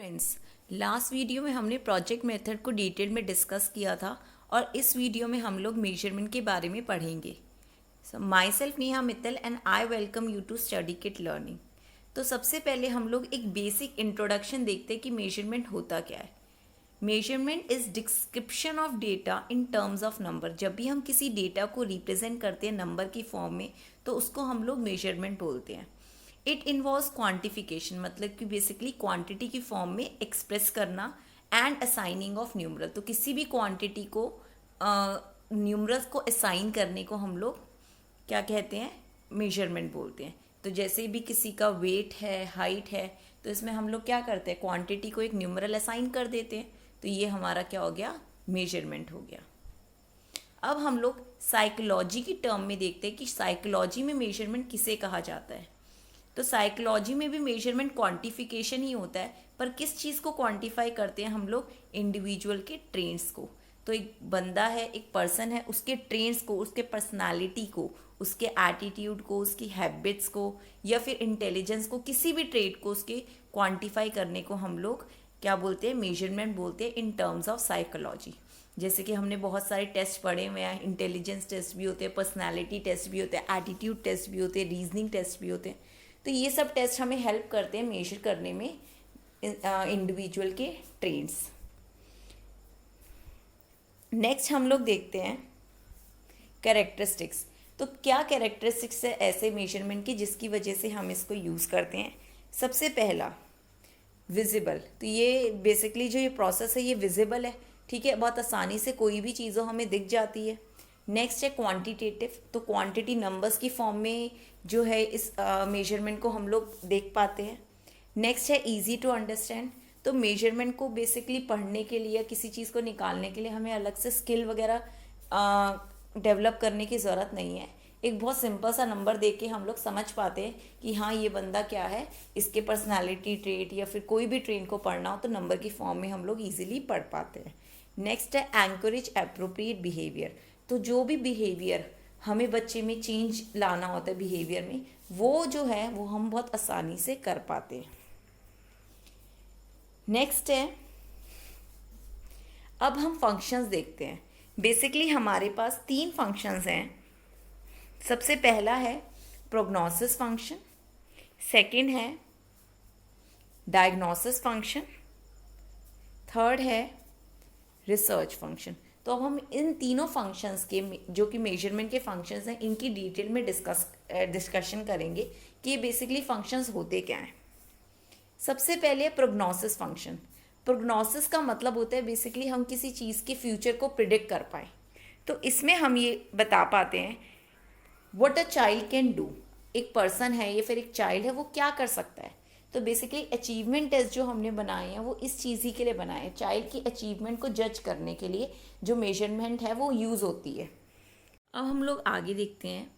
Friends, last video में हमने project method को डिटेल में डिस्कस किया था और इस वीडियो में हम लोग मेजरमेंट के बारे में पढ़ेंगे। Myself Neha Mittal and I welcome you to study kit learning. तो सबसे पहले हम लोग एक बेसिक इंट्रोडक्शन देखते हैं कि मेजरमेंट होता क्या है। Measurement is description of data in terms of number. जब भी हम किसी डेटा को रिप्रेजेंट करते हैं नंबर की फॉर्म में तो उसको हम लोग मेजरमेंट बोलते हैं। इट इन्वॉल्व्स क्वांटिफिकेशन, मतलब कि बेसिकली क्वांटिटी की फॉर्म में एक्सप्रेस करना एंड असाइनिंग ऑफ न्यूमरल। तो किसी भी क्वांटिटी को न्यूमरल्स को असाइन करने को हम लोग क्या कहते हैं, मेजरमेंट बोलते हैं। तो जैसे भी किसी का वेट है, हाइट है, तो इसमें हम लोग क्या करते हैं, क्वांटिटी को एक न्यूमरल असाइन कर देते हैं। तो ये हमारा क्या हो गया, मेजरमेंट हो गया। अब हम लोग साइकोलॉजी की टर्म में देखते हैं कि साइकोलॉजी में मेजरमेंट किसे कहा जाता है। तो साइकोलॉजी में भी मेजरमेंट क्वांटिफिकेशन ही होता है, पर किस चीज़ को क्वांटिफाई करते हैं हम लोग, इंडिविजुअल के ट्रेंड्स को। तो एक बंदा है, एक पर्सन है, उसके ट्रेंड्स को, उसके पर्सनालिटी को, उसके एटीट्यूड को, उसकी हैबिट्स को या फिर इंटेलिजेंस को, किसी भी ट्रेड को उसके क्वांटिफाई करने को हम लोग क्या बोलते हैं, मेजरमेंट बोलते हैं इन टर्म्स ऑफ साइकोलॉजी। जैसे कि हमने बहुत सारे टेस्ट पढ़े हुए हैं, इंटेलिजेंस टेस्ट भी होते हैं, पर्सनालिटी टेस्ट भी होते हैं, एटीट्यूड टेस्ट भी होते हैं, रीजनिंग टेस्ट भी होते हैं। तो ये सब टेस्ट हमें हेल्प करते हैं मेजर करने में इंडिविजुअल के ट्रेड्स। नेक्स्ट हम लोग देखते हैं कैरेक्टरिस्टिक्स। तो क्या कैरेक्टरिस्टिक्स है ऐसे मेजरमेंट की जिसकी वजह से हम इसको यूज़ करते हैं। सबसे पहला विजिबल। तो ये बेसिकली जो ये प्रोसेस है ये विजिबल है, ठीक है, बहुत आसानी से कोई भी चीज़ों हमें दिख जाती है। नेक्स्ट है क्वांटिटेटिव। तो क्वांटिटी नंबर्स की फॉर्म में जो है इस मेजरमेंट को हम लोग देख पाते हैं। नेक्स्ट है इजी टू अंडरस्टैंड। तो मेजरमेंट को बेसिकली पढ़ने के लिए या किसी चीज़ को निकालने के लिए हमें अलग से स्किल वगैरह डेवलप करने की ज़रूरत नहीं है। एक बहुत सिंपल सा नंबर देख के हम लोग समझ पाते हैं कि हाँ ये बंदा क्या है, इसके पर्सनालिटी ट्रेट या फिर कोई भी ट्रेट को पढ़ना हो तो नंबर की फॉर्म में हम लोग ईजिली पढ़ पाते हैं। नेक्स्ट है एंकरेज एप्रोप्रिएट बिहेवियर। तो जो भी बिहेवियर हमें बच्चे में चेंज लाना होता है बिहेवियर में, वो जो है वो हम बहुत आसानी से कर पाते हैं। नेक्स्ट है, अब हम फंक्शंस देखते हैं। बेसिकली हमारे पास 3 फंक्शंस हैं। सबसे पहला है प्रोग्नोसिस फंक्शन, सेकंड है डायग्नोसिस फंक्शन, थर्ड है रिसर्च फंक्शन। तो अब हम इन तीनों फंक्शंस के जो कि मेजरमेंट के फंक्शंस हैं इनकी डिटेल में डिस्कशन करेंगे कि ये बेसिकली फंक्शंस होते क्या हैं। सबसे पहले प्रोग्नोसिस फंक्शन। प्रोग्नोसिस का मतलब होता है बेसिकली हम किसी चीज़ के फ्यूचर को प्रिडिक्ट कर पाए। तो इसमें हम ये बता पाते हैं what a child can do. एक पर्सन है या फिर एक चाइल्ड है, वो क्या कर सकता है। तो बेसिकली अचीवमेंट टेस्ट जो हमने बनाए हैं वो इस चीज़ ही के लिए बनाए हैं, चाइल्ड की अचीवमेंट को जज करने के लिए जो मेजरमेंट है वो यूज़ होती है। अब हम लोग आगे देखते हैं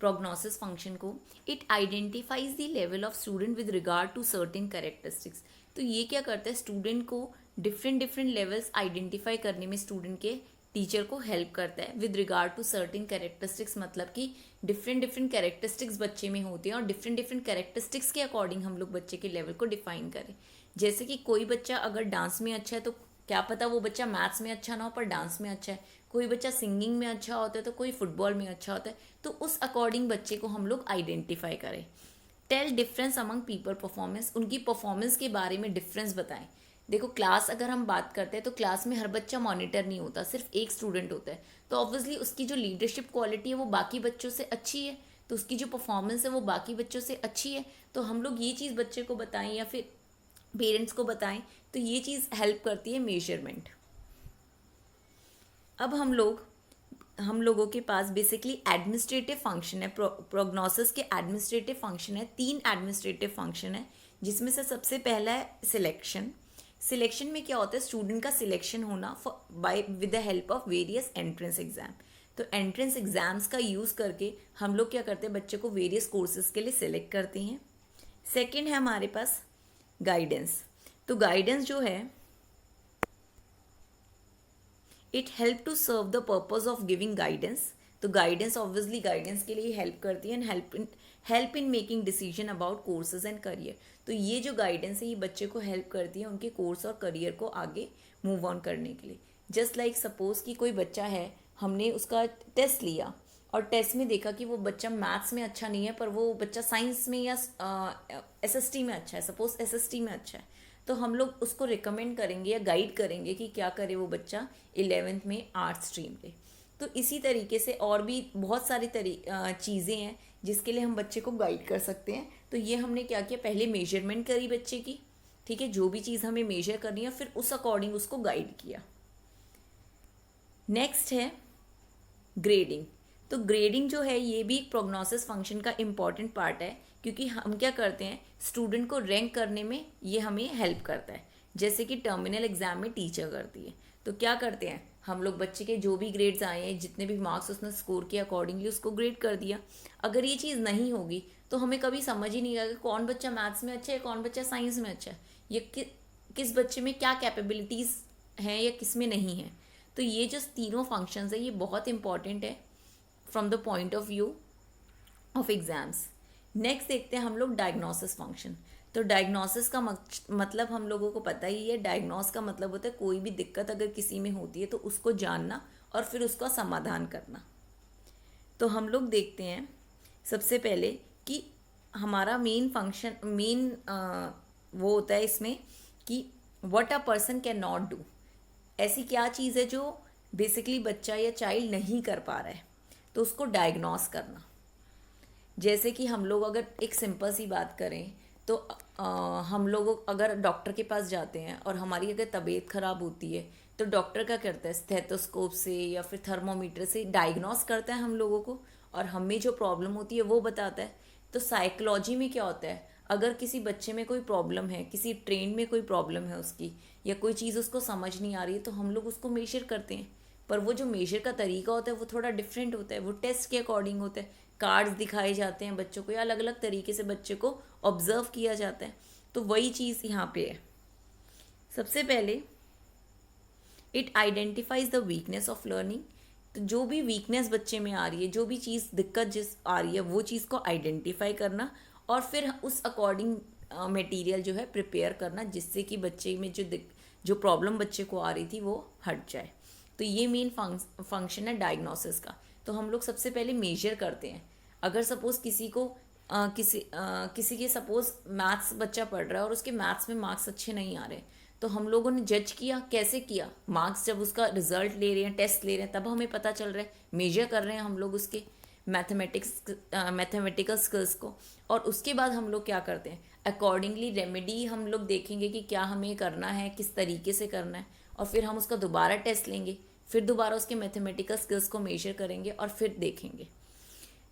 प्रोग्नोसिस फंक्शन को। It identifies the level of student with regard to certain characteristics. तो ये क्या करता है, स्टूडेंट को डिफरेंट लेवल्स आइडेंटिफाई करने में स्टूडेंट के टीचर को हेल्प करता है with regard to certain characteristics. मतलब कि डिफरेंट कैरेक्टरिस्टिक्स बच्चे में होती हैं और डिफरेंट कैरेक्टरिस्टिक्स के अकॉर्डिंग हम लोग बच्चे के लेवल को डिफाइन करें। जैसे कि कोई बच्चा अगर डांस में अच्छा है तो क्या पता वो बच्चा मैथ्स में अच्छा ना हो पर डांस में अच्छा है, कोई बच्चा सिंगिंग में अच्छा होता है तो कोई फुटबॉल में अच्छा होता है। तो उस अकॉर्डिंग बच्चे को हम लोग आइडेंटिफाई करें। Tell difference among people performance. उनकी परफॉर्मेंस के बारे में डिफरेंस बताएं। देखो क्लास अगर हम बात करते हैं तो क्लास में हर बच्चा मॉनिटर नहीं होता, सिर्फ एक स्टूडेंट होता है। तो ऑब्वियसली उसकी जो लीडरशिप क्वालिटी है वो बाकी बच्चों से अच्छी है, तो उसकी जो परफॉर्मेंस है वो बाकी बच्चों से अच्छी है। तो हम लोग ये चीज़ बच्चे को बताएं या फिर पेरेंट्स को बताएं, तो ये चीज़ हेल्प करती है मेजरमेंट। अब हम लोगों के पास बेसिकली एडमिनिस्ट्रेटिव फंक्शन है। प्रोग्नोसिस के एडमिनिस्ट्रेटिव फंक्शन है, 3 एडमिनिस्ट्रेटिव फंक्शन है, जिसमें से सबसे पहला है सिलेक्शन। सिलेक्शन में क्या होता है, स्टूडेंट का सिलेक्शन होना by with the help of various entrance exam. तो एंट्रेंस एग्जाम्स का यूज़ करके हम लोग क्या करते हैं, बच्चे को वेरियस कोर्सेज के लिए सिलेक्ट करते हैं। सेकेंड है हमारे पास गाइडेंस। तो गाइडेंस जो है it help to serve the purpose of giving guidance. तो गाइडेंस ऑब्वियसली गाइडेंस के लिए हेल्प करती है and help in help in making decision about courses and career. तो ये जो गाइडेंस है ये बच्चे को हेल्प करती है उनके कोर्स और करियर को आगे मूव ऑन करने के लिए। जस्ट लाइक सपोज कि कोई बच्चा है, हमने उसका टेस्ट लिया और टेस्ट में देखा कि वो बच्चा मैथ्स में अच्छा नहीं है पर वो बच्चा साइंस में या एसएसटी में अच्छा है, सपोज एसएसटी में अच्छा है, तो हम लोग उसको रिकमेंड करेंगे या गाइड करेंगे कि क्या करे वो बच्चा 11th में आर्ट्स स्ट्रीम ले। तो इसी तरीके से और भी बहुत सारी चीज़ें हैं जिसके लिए हम बच्चे को गाइड कर सकते हैं। तो ये हमने क्या किया, पहले मेजरमेंट करी बच्चे की, ठीक है, जो भी चीज़ हमें मेजर करनी है फिर उस अकॉर्डिंग उसको गाइड किया। नेक्स्ट है ग्रेडिंग। तो ग्रेडिंग जो है ये भी एक प्रोग्नोसिस फंक्शन का इम्पॉर्टेंट पार्ट है, क्योंकि हम क्या करते हैं स्टूडेंट को रैंक करने में ये हमें हेल्प करता है। जैसे कि टर्मिनल एग्जाम में टीचर करती है, तो क्या करते हैं हम लोग बच्चे के जो भी ग्रेड्स आए हैं, जितने भी मार्क्स उसने स्कोर किया अकॉर्डिंगली उसको ग्रेड कर दिया। अगर ये चीज़ नहीं होगी तो हमें कभी समझ ही नहीं आएगा कौन बच्चा मैथ्स में अच्छा है, कौन बच्चा साइंस में अच्छा है, या किस बच्चे में क्या कैपेबिलिटीज़ हैं या किस में नहीं है। तो ये जो तीनों फंक्शंस है ये बहुत इंपॉर्टेंट है from the point of view of exams. Next देखते हैं हम लोग डायग्नोसिस फंक्शन। तो डायग्नोसिस का मतलब हम लोगों को पता ही है, डायग्नोस का मतलब होता है कोई भी दिक्कत अगर किसी में होती है तो उसको जानना और फिर उसका समाधान करना। तो हम लोग देखते हैं सबसे पहले कि हमारा मेन फंक्शन वो होता है इसमें कि what a person can not do. ऐसी क्या चीज़ है जो बेसिकली बच्चा या चाइल्ड नहीं कर पा रहा है, तो उसको डायग्नोस करना। जैसे कि हम लोग अगर एक सिंपल सी बात करें तो हम लोग अगर डॉक्टर के पास जाते हैं और हमारी अगर तबीयत ख़राब होती है तो डॉक्टर क्या करता है, स्टेथोस्कोप से या फिर थर्मोमीटर से डायग्नोस करता है हम लोगों को और हमें जो प्रॉब्लम होती है वो बताता है। तो साइकोलॉजी में क्या होता है, अगर किसी बच्चे में कोई प्रॉब्लम है, किसी ट्रेन में कोई प्रॉब्लम है उसकी, या कोई चीज़ उसको समझ नहीं आ रही है, तो हम लोग उसको मेजर करते हैं। पर वो जो मेजर का तरीका होता है वो थोड़ा डिफरेंट होता है, वो टेस्ट के अकॉर्डिंग होता है, कार्ड्स दिखाए जाते हैं बच्चों को या अलग अलग तरीके से बच्चे को ऑब्जर्व किया जाता है। तो वही चीज़ यहाँ पे है। सबसे पहले it identifies the weakness of learning. तो जो भी वीकनेस बच्चे में आ रही है, जो भी चीज़ दिक्कत जिस आ रही है वो चीज़ को आइडेंटिफाई करना और फिर उस अकॉर्डिंग मटेरियल जो है प्रिपेयर करना, जिससे कि बच्चे में जो प्रॉब्लम बच्चे को आ रही थी वो हट जाए। तो ये मेन फंक्शन है डायग्नोसिस का। तो हम लोग सबसे पहले मेजर करते हैं। अगर सपोज किसी को किसी के सपोज मैथ्स बच्चा पढ़ रहा है और उसके मैथ्स में मार्क्स अच्छे नहीं आ रहे, तो हम लोगों ने जज किया, कैसे किया, मार्क्स जब उसका रिजल्ट ले रहे हैं, टेस्ट ले रहे हैं, तब हमें पता चल रहा है, मेजर कर रहे हैं हम लोग उसके मैथमेटिकल स्किल्स को। और उसके बाद हम लोग क्या करते हैं, अकॉर्डिंगली रेमेडी हम लोग देखेंगे कि क्या हमें करना है, किस तरीके से करना है, और फिर हम उसका दोबारा टेस्ट लेंगे, फिर दोबारा उसके मैथमेटिकल स्किल्स को मेजर करेंगे और फिर देखेंगे।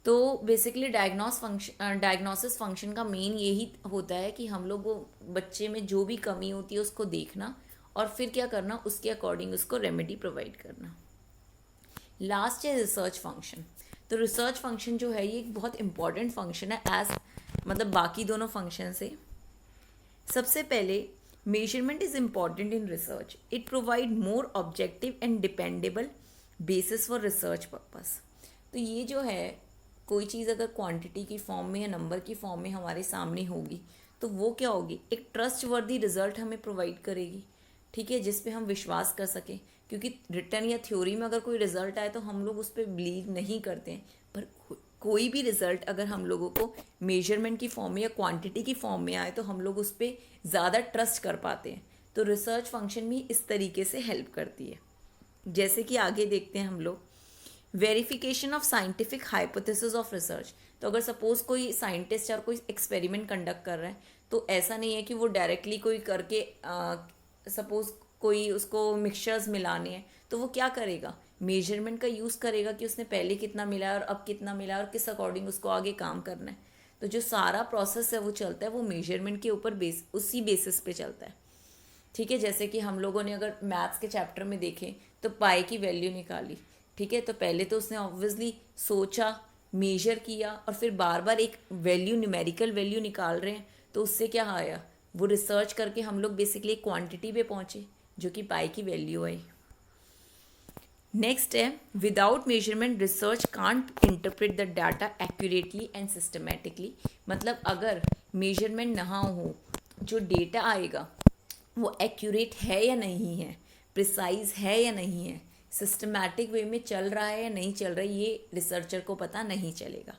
तो बेसिकली डायग्नोसिस फंक्शन का मेन यही होता है कि हम लोग वो बच्चे में जो भी कमी होती है उसको देखना और फिर क्या करना, उसके अकॉर्डिंग उसको रेमेडी प्रोवाइड करना। लास्ट है रिसर्च फंक्शन। तो रिसर्च फंक्शन जो है ये एक बहुत इंपॉर्टेंट फंक्शन है एज मतलब बाकी दोनों फंक्शन से। सबसे पहले measurement is important in research, it provide more objective and dependable basis for research purpose. तो ये जो है कोई चीज़ अगर क्वांटिटी की फॉर्म में या नंबर की फॉर्म में हमारे सामने होगी तो वो क्या होगी, एक ट्रस्ट वर्दी रिजल्ट हमें प्रोवाइड करेगी, ठीक है, जिस पे हम विश्वास कर सकें। क्योंकि रिटर्न या थ्योरी में अगर कोई रिजल्ट आए तो हम लोग उस पर बिलीव नहीं करते हैं, पर कोई भी रिजल्ट अगर हम लोगों को मेजरमेंट की फॉर्म में या क्वांटिटी की फॉर्म में आए तो हम लोग उस पर ज़्यादा ट्रस्ट कर पाते हैं। तो रिसर्च फंक्शन भी इस तरीके से हेल्प करती है। जैसे कि आगे देखते हैं हम लोग verification of scientific hypothesis of research. तो अगर सपोज कोई साइंटिस्ट और कोई एक्सपेरिमेंट कंडक्ट कर रहा है तो ऐसा नहीं है कि वो डायरेक्टली कोई करके सपोज कोई उसको मिक्सचर्स मिलाने हैं तो वो क्या करेगा, मेजरमेंट का यूज़ करेगा कि उसने पहले कितना मिलाया और अब कितना मिलाया और किस अकॉर्डिंग उसको आगे काम करना है। तो जो सारा प्रोसेस है वो चलता है वो मेजरमेंट के ऊपर उसी बेसिस पे चलता है, ठीक है। जैसे कि हम लोगों ने अगर मैथ्स के चैप्टर में देखें तो पाई की वैल्यू निकाली, ठीक है, तो पहले तो उसने ऑब्वियसली सोचा, मेजर किया और फिर बार बार एक वैल्यू न्यूमेरिकल वैल्यू निकाल रहे हैं, तो उससे क्या आया, वो रिसर्च करके हम लोग बेसिकली एक क्वांटिटी पे पहुंचे जो कि पाई की वैल्यू है। नेक्स्ट है without measurement research can't interpret the data accurately and systematically. मतलब अगर मेजरमेंट ना हो, जो डेटा आएगा वो एक्यूरेट है या नहीं है, प्रिसाइज है या नहीं है, सिस्टमैटिक वे में चल रहा है या नहीं चल रहा है, ये रिसर्चर को पता नहीं चलेगा।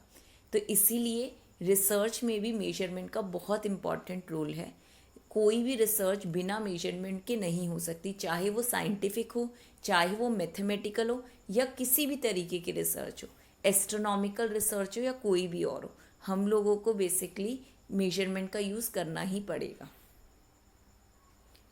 तो इसीलिए रिसर्च में भी मेजरमेंट का बहुत इम्पॉर्टेंट रोल है। कोई भी रिसर्च बिना मेजरमेंट के नहीं हो सकती, चाहे वो साइंटिफिक हो, चाहे वो मैथमेटिकल हो, या किसी भी तरीके की रिसर्च हो, एस्ट्रोनॉमिकल रिसर्च हो या कोई भी और हो, हम लोगों को बेसिकली मेजरमेंट का यूज़ करना ही पड़ेगा।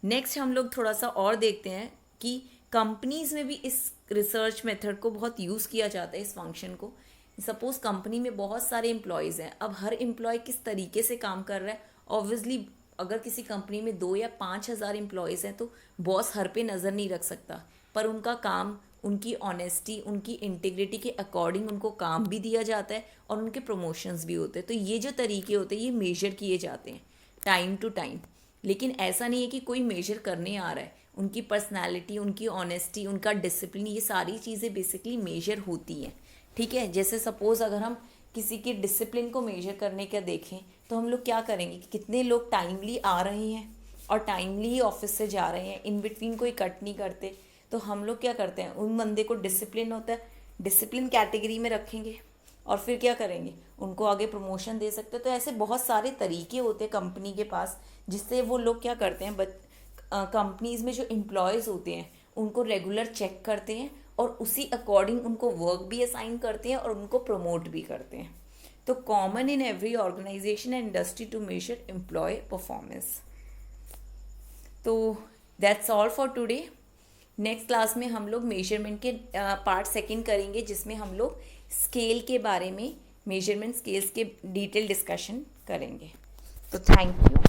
नेक्स्ट हम लोग थोड़ा सा और देखते हैं कि कंपनीज में भी इस रिसर्च मेथड को बहुत यूज़ किया जाता है, इस फंक्शन को। सपोज कंपनी में बहुत सारे एम्प्लॉयज़ हैं, अब हर एम्प्लॉय किस तरीके से काम कर रहा है। ऑब्वियसली अगर किसी कंपनी में 2 या 5,000 एम्प्लॉयज़ हैं तो बॉस हर पे नज़र नहीं रख सकता, पर उनका काम, उनकी ऑनेस्टी, उनकी इंटीग्रिटी के अकॉर्डिंग उनको काम भी दिया जाता है और उनके प्रमोशंस भी होते हैं। तो ये जो तरीके होते हैं ये मेजर किए जाते हैं टाइम टू टाइम। लेकिन ऐसा नहीं है कि कोई मेजर करने आ रहा है, उनकी पर्सनालिटी, उनकी ऑनेस्टी, उनका डिसिप्लिन, ये सारी चीज़ें बेसिकली मेजर होती हैं। ठीक है, जैसे सपोज़ अगर हम किसी के डिसिप्लिन को मेजर करने का देखें तो हम लोग क्या करेंगे कि कितने लोग टाइमली आ रहे हैं और टाइमली ही ऑफिस से जा रहे हैं, इन बिटवीन कोई कट नहीं करते। तो हम लोग क्या करते हैं, उन बंदे को डिसिप्लिन होता है, डिसिप्लिन कैटेगरी में रखेंगे और फिर क्या करेंगे, उनको आगे प्रमोशन दे सकते हैं। तो ऐसे बहुत सारे तरीके होते हैं कंपनी के पास जिससे वो लोग क्या करते हैं, कंपनीज में जो एम्प्लॉयज़ होते हैं उनको रेगुलर चेक करते हैं और उसी अकॉर्डिंग उनको वर्क भी असाइन करते हैं और उनको प्रमोट भी करते हैं। तो common in every organisation and industry to measure employ performance. तो that's all for today. Next class में हम लोग मेजरमेंट के पार्ट सेकंड करेंगे, जिसमें हम लोग स्केल के बारे में, मेजरमेंट स्केल्स के डिटेल डिस्कशन करेंगे। तो थैंक यू।